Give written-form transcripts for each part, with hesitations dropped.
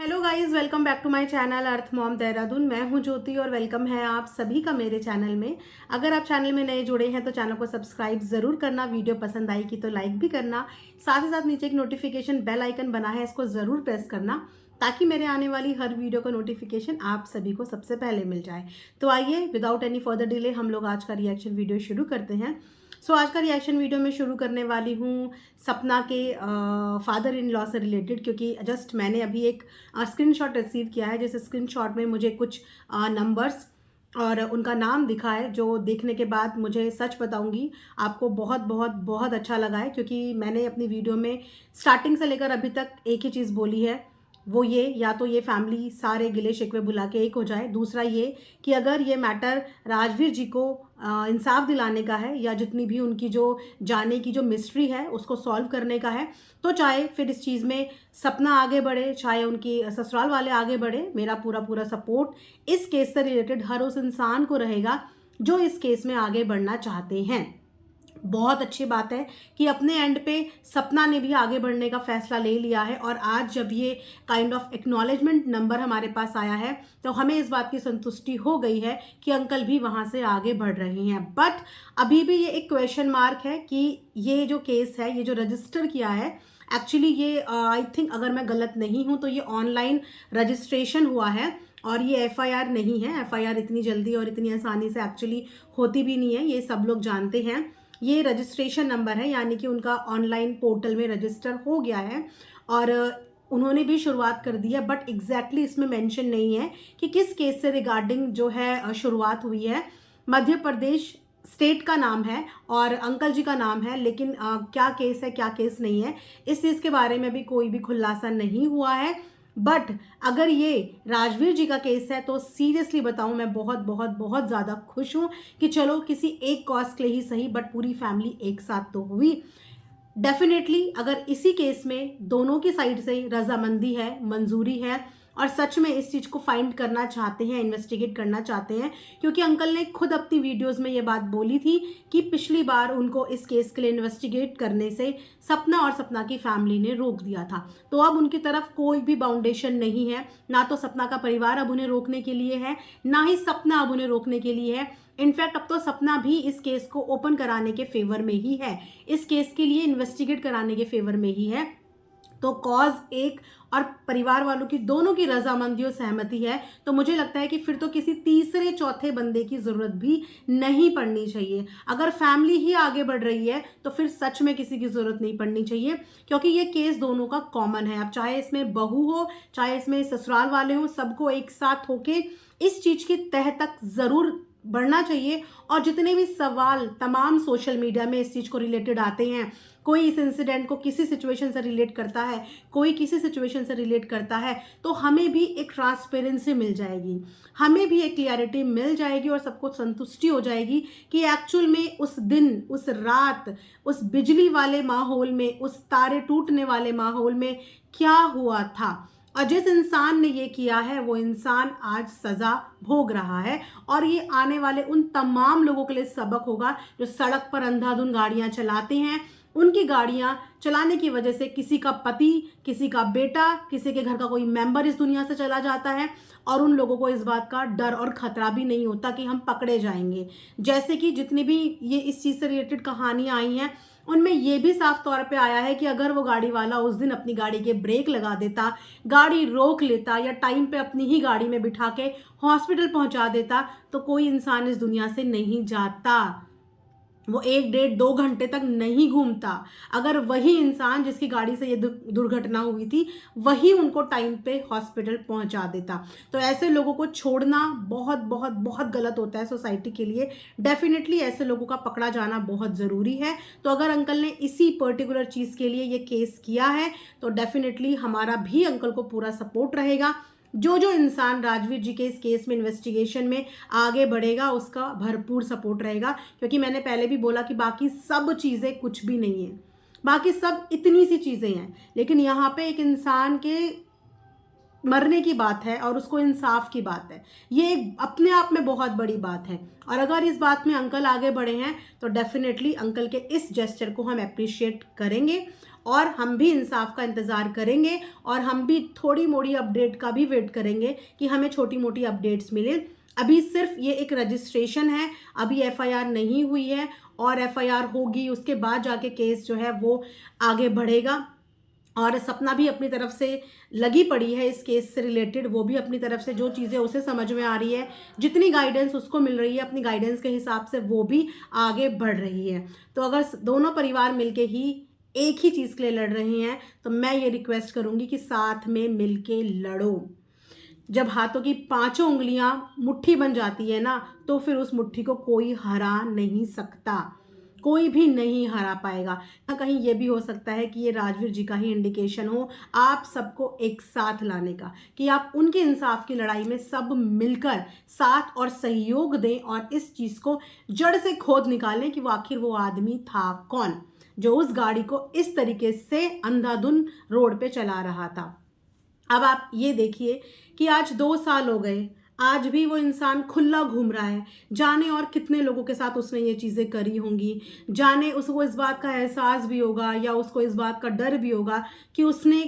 Hello guys, welcome back to my channel earth mom Dehradun. मैं हूं ज्योति और वेलकम है आप सभी का मेरे चैनल में। अगर आप चैनल में नए जुड़े हैं तो चैनल को सब्सक्राइब ज़रूर करना, वीडियो पसंद आई कि तो लाइक भी करना। साथ ही साथ नीचे एक नोटिफिकेशन बेल आइकन बना है, इसको ज़रूर प्रेस करना ताकि मेरे आने वाली हर वीडियो का नोटिफिकेशन आप सभी को सबसे पहले मिल जाए। तो आइए विदाउट एनी फर्दर डिले हम लोग आज का रिएक्शन वीडियो शुरू करते हैं। आज का रिएक्शन वीडियो में शुरू करने वाली हूँ सपना के फादर इन लॉ से रिलेटेड, क्योंकि जस्ट मैंने अभी एक स्क्रीनशॉट रिसीव किया है जिस स्क्रीनशॉट में मुझे कुछ नंबर्स और उनका नाम दिखा है, जो देखने के बाद मुझे सच बताऊंगी आपको बहुत बहुत बहुत अच्छा लगा है। क्योंकि मैंने अपनी वीडियो में स्टार्टिंग से लेकर अभी तक एक ही चीज़ बोली है, वो ये या तो ये फैमिली सारे गिले शिकवे भुला के एक हो जाए, दूसरा ये कि अगर ये मैटर राजवीर जी को इंसाफ दिलाने का है या जितनी भी उनकी जो जाने की जो मिस्ट्री है उसको सॉल्व करने का है, तो चाहे फिर इस चीज़ में सपना आगे बढ़े, चाहे उनकी ससुराल वाले आगे बढ़े, मेरा पूरा पूरा सपोर्ट इस केस से रिलेटेड हर उस इंसान को रहेगा जो इस केस में आगे बढ़ना चाहते हैं। बहुत अच्छी बात है कि अपने एंड पे सपना ने भी आगे बढ़ने का फैसला ले लिया है, और आज जब ये काइंड ऑफ एक्नॉलेजमेंट नंबर हमारे पास आया है तो हमें इस बात की संतुष्टि हो गई है कि अंकल भी वहाँ से आगे बढ़ रहे हैं। बट अभी भी ये एक क्वेश्चन मार्क है कि ये जो केस है, ये जो रजिस्टर किया है, एक्चुअली ये आई थिंक अगर मैं गलत नहीं हूँ तो ये ऑनलाइन रजिस्ट्रेशन हुआ है और ये एफआईआर नहीं है। एफआईआर इतनी जल्दी और इतनी आसानी से एक्चुअली होती भी नहीं है, ये सब लोग जानते हैं। ये रजिस्ट्रेशन नंबर है, यानी कि उनका ऑनलाइन पोर्टल में रजिस्टर हो गया है और उन्होंने भी शुरुआत कर दी है। बट एग्जैक्टली इसमें मेंशन नहीं है कि किस केस से रिगार्डिंग जो है शुरुआत हुई है। मध्य प्रदेश स्टेट का नाम है और अंकल जी का नाम है, लेकिन क्या केस है क्या केस नहीं है इस चीज़ के बारे में भी कोई भी खुलासा नहीं हुआ है। बट अगर ये राजवीर जी का केस है तो सीरियसली बताऊं, मैं बहुत बहुत बहुत ज़्यादा खुश हूं कि चलो किसी एक कॉज के लिए ही सही बट पूरी फैमिली एक साथ तो हुई। डेफिनेटली अगर इसी केस में दोनों की साइड से रजामंदी है, मंजूरी है और सच में इस चीज़ को फाइंड करना चाहते हैं, इन्वेस्टिगेट करना चाहते हैं, क्योंकि अंकल ने खुद अपनी वीडियोस में ये बात बोली थी कि पिछली बार उनको इस केस के लिए इन्वेस्टिगेट करने से सपना और सपना की फैमिली ने रोक दिया था। तो अब उनकी तरफ कोई भी बाउंडेशन नहीं है, ना तो सपना का परिवार अब उन्हें रोकने के लिए है, ना ही सपना अब उन्हें रोकने के लिए है। इनफैक्ट अब तो सपना भी इस केस को ओपन कराने के फेवर में ही है, इस केस के लिए इन्वेस्टिगेट कराने के फेवर में ही है। तो कॉज एक और परिवार वालों की दोनों की रजामंदी और सहमति है, तो मुझे लगता है कि फिर तो किसी तीसरे चौथे बंदे की जरूरत भी नहीं पड़नी चाहिए। अगर फैमिली ही आगे बढ़ रही है तो फिर सच में किसी की जरूरत नहीं पड़नी चाहिए, क्योंकि ये केस दोनों का कॉमन है। अब चाहे इसमें बहू हो, चाहे इसमें ससुराल वाले हो, सबको एक साथ होके इस चीज की तह तक जरूर बढ़ना चाहिए। और जितने भी सवाल तमाम सोशल मीडिया में इस चीज़ को रिलेटेड आते हैं, कोई इस इंसिडेंट को किसी सिचुएशन से रिलेट करता है, कोई किसी सिचुएशन से रिलेट करता है, तो हमें भी एक ट्रांसपेरेंसी मिल जाएगी, हमें भी एक क्लियरिटी मिल जाएगी और सबको संतुष्टि हो जाएगी कि एक्चुअल में उस दिन, उस रात, उस बिजली वाले माहौल में, उस तारे टूटने वाले माहौल में क्या हुआ था। और जिस इंसान ने ये किया है वो इंसान आज सजा भोग रहा है, और ये आने वाले उन तमाम लोगों के लिए सबक होगा जो सड़क पर अंधाधुंध गाड़ियां चलाते हैं। उनकी गाड़ियां चलाने की वजह से किसी का पति, किसी का बेटा, किसी के घर का कोई मेंबर इस दुनिया से चला जाता है और उन लोगों को इस बात का डर और खतरा भी नहीं होता कि हम पकड़े जाएंगे। जैसे कि जितनी भी ये इस चीज़ से रिलेटेड कहानियां आई हैं उनमें ये भी साफ तौर पे आया है कि अगर वो गाड़ी वाला उस दिन अपनी गाड़ी के ब्रेक लगा देता, गाड़ी रोक लेता या टाइम पे अपनी ही गाड़ी में बिठा के हॉस्पिटल पहुंचा देता, तो कोई इंसान इस दुनिया से नहीं जाता, वो 1 डेढ़ 2 घंटे तक नहीं घूमता। अगर वही इंसान जिसकी गाड़ी से ये दुर्घटना हुई थी वही उनको टाइम पे हॉस्पिटल पहुंचा देता, तो ऐसे लोगों को छोड़ना बहुत बहुत बहुत गलत होता है सोसाइटी के लिए। डेफिनेटली ऐसे लोगों का पकड़ा जाना बहुत ज़रूरी है। तो अगर अंकल ने इसी पर्टिकुलर चीज़ के लिए ये केस किया है तो डेफिनेटली हमारा भी अंकल को पूरा सपोर्ट रहेगा। जो जो इंसान राजवीर जी के इस केस में इन्वेस्टिगेशन में आगे बढ़ेगा उसका भरपूर सपोर्ट रहेगा, क्योंकि मैंने पहले भी बोला कि बाकी सब चीज़ें कुछ भी नहीं है, बाकी सब इतनी सी चीज़ें हैं, लेकिन यहाँ पे एक इंसान के मरने की बात है और उसको इंसाफ की बात है, ये अपने आप में बहुत बड़ी बात है। और अगर इस बात में अंकल आगे बढ़े हैं तो डेफिनेटली अंकल के इस जेस्चर को हम अप्रिशिएट करेंगे और हम भी इंसाफ का इंतज़ार करेंगे और हम भी थोड़ी मोड़ी अपडेट का भी वेट करेंगे कि हमें छोटी मोटी अपडेट्स मिले। अभी सिर्फ ये एक रजिस्ट्रेशन है, अभी एफआईआर नहीं हुई है और एफआईआर होगी उसके बाद जाके केस जो है वो आगे बढ़ेगा। और सपना भी अपनी तरफ से लगी पड़ी है इस केस से रिलेटेड, वो भी अपनी तरफ से जो चीज़ें उसे समझ में आ रही है, जितनी गाइडेंस उसको मिल रही है, अपनी गाइडेंस के हिसाब से वो भी आगे बढ़ रही है। तो अगर दोनों परिवार मिलके ही एक ही चीज़ के लिए लड़ रहे हैं तो मैं ये रिक्वेस्ट करूँगी कि साथ में मिलके लड़ो। जब हाथों की पांचों उंगलियां मुट्ठी बन जाती है ना, तो फिर उस मुट्ठी को कोई हरा नहीं सकता, कोई भी नहीं हरा पाएगा। ना कहीं ये भी हो सकता है कि ये राजवीर जी का ही इंडिकेशन हो आप सबको एक साथ लाने का, कि आप उनके इंसाफ की लड़ाई में सब मिलकर साथ और सहयोग दें और इस चीज़ को जड़ से खोद निकालें कि वो आखिर वो आदमी था कौन जो उस गाड़ी को इस तरीके से अंधाधुन रोड पे चला रहा था। अब आप ये देखिए कि आज 2 साल हो गए, आज भी वो इंसान खुला घूम रहा है। जाने और कितने लोगों के साथ उसने ये चीज़ें करी होंगी, जाने उसको इस बात का एहसास भी होगा या उसको इस बात का डर भी होगा कि उसने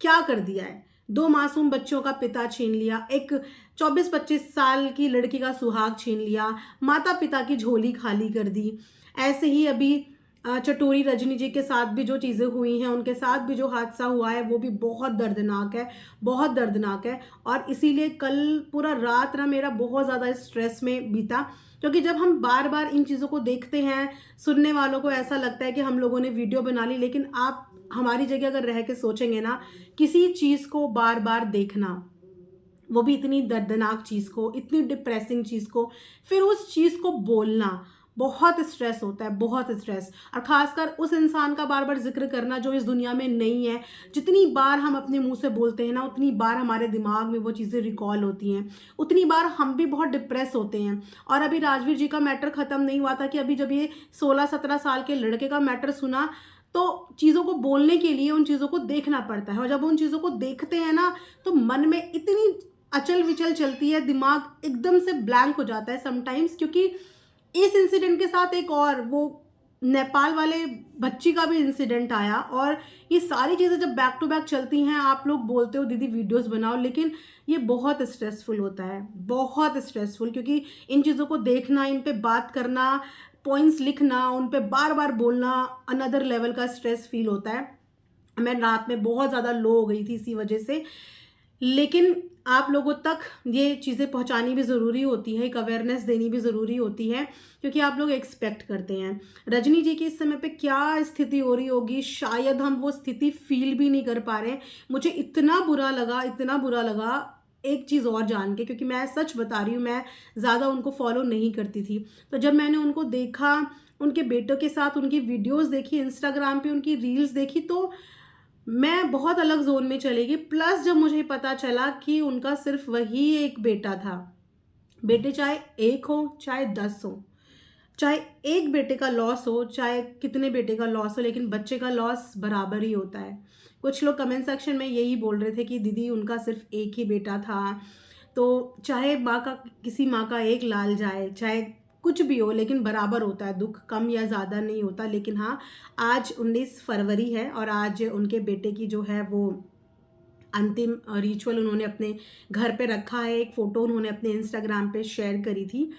क्या कर दिया है। 2 मासूम बच्चों का पिता छीन लिया, एक 24-25 साल की लड़की का सुहाग छीन लिया, माता पिता की झोली खाली कर दी। ऐसे ही अभी चटोरी रजनी जी के साथ भी जो चीज़ें हुई हैं, उनके साथ भी जो हादसा हुआ है वो भी बहुत दर्दनाक है, बहुत दर्दनाक है। और इसीलिए कल पूरा रात ना मेरा बहुत ज़्यादा स्ट्रेस में बीता, क्योंकि जब हम बार बार इन चीज़ों को देखते हैं, सुनने वालों को ऐसा लगता है कि हम लोगों ने वीडियो बना ली, लेकिन आप हमारी जगह अगर रह के सोचेंगे ना, किसी चीज़ को बार बार देखना, वो भी इतनी दर्दनाक चीज़ को, इतनी डिप्रेसिंग चीज़ को, फिर उस चीज़ को बोलना, बहुत स्ट्रेस होता है, बहुत स्ट्रेस। और ख़ासकर उस इंसान का बार बार जिक्र करना जो इस दुनिया में नहीं है। जितनी बार हम अपने मुंह से बोलते हैं ना, उतनी बार हमारे दिमाग में वो चीज़ें रिकॉल होती हैं, उतनी बार हम भी बहुत डिप्रेस होते हैं। और अभी राजवीर जी का मैटर ख़त्म नहीं हुआ था कि अभी जब ये 16-17 साल के लड़के का मैटर सुना, तो चीज़ों को बोलने के लिए उन चीज़ों को देखना पड़ता है। और जब उन चीज़ों को देखते हैं ना, तो मन में इतनी अचल विचल चलती है, दिमाग एकदम से ब्लैंक हो जाता है समटाइम्स। क्योंकि इस इंसिडेंट के साथ एक और वो नेपाल वाले बच्ची का भी इंसिडेंट आया, और ये सारी चीज़ें जब बैक टू बैक चलती हैं, आप लोग बोलते हो दीदी वीडियोस बनाओ, लेकिन ये बहुत स्ट्रेसफुल होता है, बहुत स्ट्रेसफुल। क्योंकि इन चीज़ों को देखना, इन पे बात करना, पॉइंट्स लिखना, उन पे बार बार बोलना, अनदर लेवल का स्ट्रेस फील होता है। मैं रात में बहुत ज़्यादा लो हो गई थी इसी वजह से। लेकिन आप लोगों तक ये चीज़ें पहुंचानी भी ज़रूरी होती है, एक अवेयरनेस देनी भी ज़रूरी होती है, क्योंकि आप लोग एक्सपेक्ट करते हैं। रजनी जी की इस समय पे क्या स्थिति हो रही होगी, शायद हम वो स्थिति फील भी नहीं कर पा रहे हैं। मुझे इतना बुरा लगा, इतना बुरा लगा एक चीज़ और जान के, क्योंकि मैं सच बता रही हूँ, मैं ज़्यादा उनको फॉलो नहीं करती थी। तो जब मैंने उनको देखा, उनके बेटों के साथ उनकी वीडियोज़ देखी, इंस्टाग्राम पर उनकी रील्स देखी, तो मैं बहुत अलग जोन में चली गई। प्लस जब मुझे पता चला कि उनका सिर्फ वही एक बेटा था, बेटे चाहे 1 हो चाहे 10 हो, चाहे एक बेटे का लॉस हो चाहे कितने बेटे का लॉस हो, लेकिन बच्चे का लॉस बराबर ही होता है। कुछ लोग कमेंट सेक्शन में यही बोल रहे थे कि दीदी उनका सिर्फ एक ही बेटा था, तो चाहे माँ का, किसी माँ का एक लाल जाए, चाहे कुछ भी हो, लेकिन बराबर होता है, दुख कम या ज़्यादा नहीं होता। लेकिन हाँ, आज 19 फरवरी है और आज उनके बेटे की जो है वो अंतिम रिचुअल उन्होंने अपने घर पे रखा है। एक फ़ोटो उन्होंने अपने इंस्टाग्राम पे शेयर करी थी।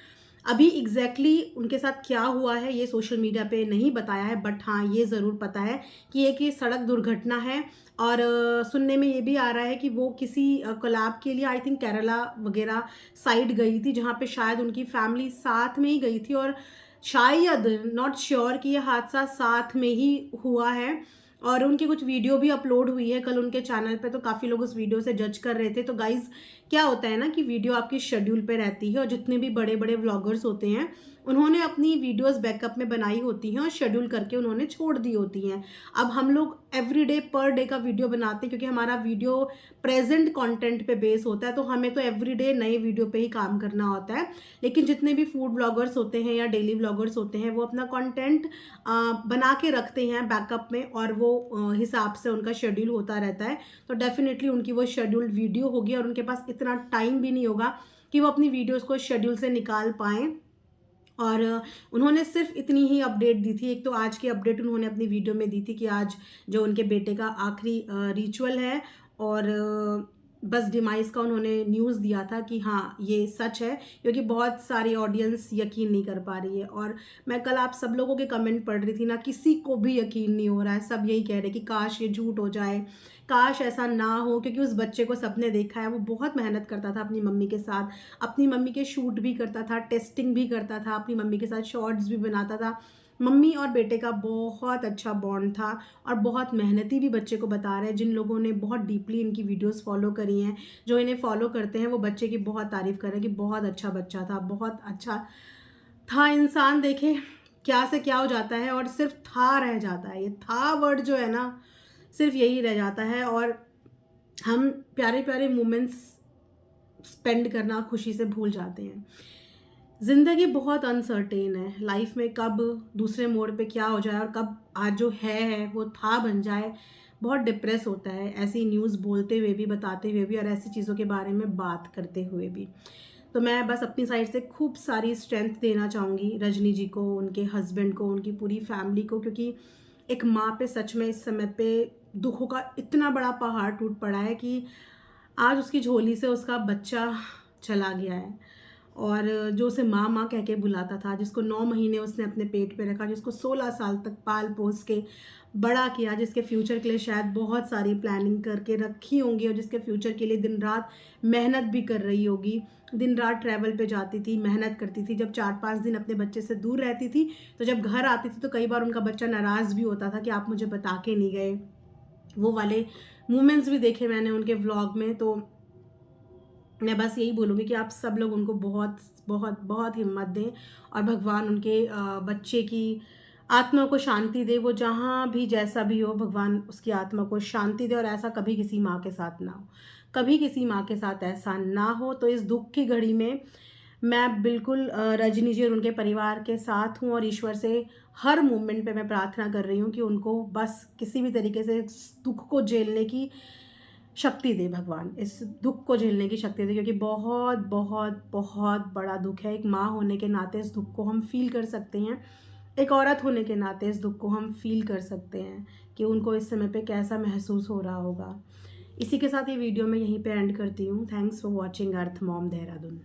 अभी एग्जैक्टली उनके साथ क्या हुआ है ये सोशल मीडिया पे नहीं बताया है, बट हाँ ये ज़रूर पता है कि एक ये सड़क दुर्घटना है। और सुनने में ये भी आ रहा है कि वो किसी कोलैब के लिए आई थिंक केरला वगैरह साइड गई थी, जहाँ पे शायद उनकी फैमिली साथ में ही गई थी, और शायद नॉट श्योर कि ये हादसा साथ में ही हुआ है। और उनकी कुछ वीडियो भी अपलोड हुई है कल उनके चैनल पे, तो काफ़ी लोग उस वीडियो से जज कर रहे थे। तो गाइज़ क्या होता है ना कि वीडियो आपकी शेड्यूल पे रहती है, और जितने भी बड़े बड़े व्लॉगर्स होते हैं उन्होंने अपनी वीडियोस बैकअप में बनाई होती हैं और शेड्यूल करके उन्होंने छोड़ दी होती हैं। अब हम लोग एवरीडे पर डे का वीडियो बनाते हैं, क्योंकि हमारा वीडियो प्रेजेंट कंटेंट पे बेस होता है, तो हमें तो एवरीडे नए वीडियो पे ही काम करना होता है। लेकिन जितने भी फूड व्लॉगर्स होते हैं या डेली व्लॉगर्स होते हैं, वो अपना कंटेंट बना के रखते हैं बैकअप में, और वो हिसाब से उनका शेड्यूल होता रहता है। तो डेफिनेटली उनकी वो शेड्यूल्ड वीडियो होगी, और उनके पास इतना टाइम भी नहीं होगा कि वो अपनी वीडियोज़ को शेड्यूल से निकाल पाएँ और उन्होंने सिर्फ इतनी ही अपडेट दी थी। एक तो आज की अपडेट उन्होंने अपनी वीडियो में दी थी कि आज जो उनके बेटे का आखिरी रिचुअल है, और बस डिमाइस का उन्होंने न्यूज़ दिया था कि हाँ ये सच है, क्योंकि बहुत सारी ऑडियंस यकीन नहीं कर पा रही है। और मैं कल आप सब लोगों के कमेंट पढ़ रही थी ना, किसी को भी यकीन नहीं हो रहा है। सब यही कह रहे कि काश ये झूठ हो जाए, काश ऐसा ना हो, क्योंकि उस बच्चे को सबने देखा है। वो बहुत मेहनत करता था अपनी मम्मी के साथ, अपनी मम्मी के शूट भी करता था, टेस्टिंग भी करता था, अपनी मम्मी के साथ शॉर्ट्स भी बनाता था। मम्मी और बेटे का बहुत अच्छा बॉन्ड था, और बहुत मेहनती भी बच्चे को बता रहे हैं। जिन लोगों ने बहुत डीपली इनकी वीडियोस फॉलो करी हैं, जो इन्हें फॉलो करते हैं, वो बच्चे की बहुत तारीफ़ कर रहे हैं कि बहुत अच्छा बच्चा था, बहुत अच्छा था इंसान। देखे क्या से क्या हो जाता है, और सिर्फ था रह जाता है। ये था वर्ड जो है ना, सिर्फ यही रह जाता है। और हम प्यारे प्यारे मोमेंट्स स्पेंड करना खुशी से भूल जाते हैं। ज़िंदगी बहुत अनसर्टेन है, लाइफ में कब दूसरे मोड़ पे क्या हो जाए, और कब आज जो है वो था बन जाए। बहुत डिप्रेस होता है ऐसी न्यूज़ बोलते हुए भी, बताते हुए भी, और ऐसी चीज़ों के बारे में बात करते हुए भी। तो मैं बस अपनी साइड से खूब सारी स्ट्रेंथ देना चाहूँगी रजनी जी को, उनके हस्बैंड को, उनकी पूरी फैमिली को, क्योंकि एक माँ पे सच में इस समय पे दुखों का इतना बड़ा पहाड़ टूट पड़ा है कि आज उसकी झोली से उसका बच्चा चला गया है। और जो उसे माँ माँ कह के बुलाता था, जिसको 9 महीने उसने अपने पेट पे रखा, जिसको 16 साल तक पाल पोस के बड़ा किया, जिसके फ्यूचर के लिए शायद बहुत सारी प्लानिंग करके रखी होंगी, और जिसके फ्यूचर के लिए दिन रात मेहनत भी कर रही होगी। दिन रात ट्रैवल पे जाती थी, मेहनत करती थी। जब 4-5 दिन अपने बच्चे से दूर रहती थी, तो जब घर आती थी तो कई बार उनका बच्चा नाराज़ भी होता था कि आप मुझे बता के नहीं गए। वो वाले मोमेंट्स भी देखे मैंने उनके व्लॉग में। तो मैं बस यही बोलूँगी कि आप सब लोग उनको बहुत बहुत बहुत हिम्मत दें, और भगवान उनके बच्चे की आत्मा को शांति दे। वो जहाँ भी जैसा भी हो, भगवान उसकी आत्मा को शांति दे, और ऐसा कभी किसी माँ के साथ ना हो, कभी किसी माँ के साथ ऐसा ना हो। तो इस दुख की घड़ी में मैं बिल्कुल रजनी जी और उनके परिवार के साथ हूँ, और ईश्वर से हर मोमेंट पे मैं प्रार्थना कर रही हूँ कि उनको बस किसी भी तरीके से इस दुख को झेलने की शक्ति दे भगवान, इस दुख को झेलने की शक्ति दे, क्योंकि बहुत बहुत बहुत बड़ा दुख है। एक माँ होने के नाते इस दुख को हम फील कर सकते हैं, एक औरत होने के नाते इस दुख को हम फील कर सकते हैं कि उनको इस समय पे कैसा महसूस हो रहा होगा। इसी के साथ ये वीडियो मैं यहीं पे एंड करती हूँ। Thanks for watching earth mom Dehradun.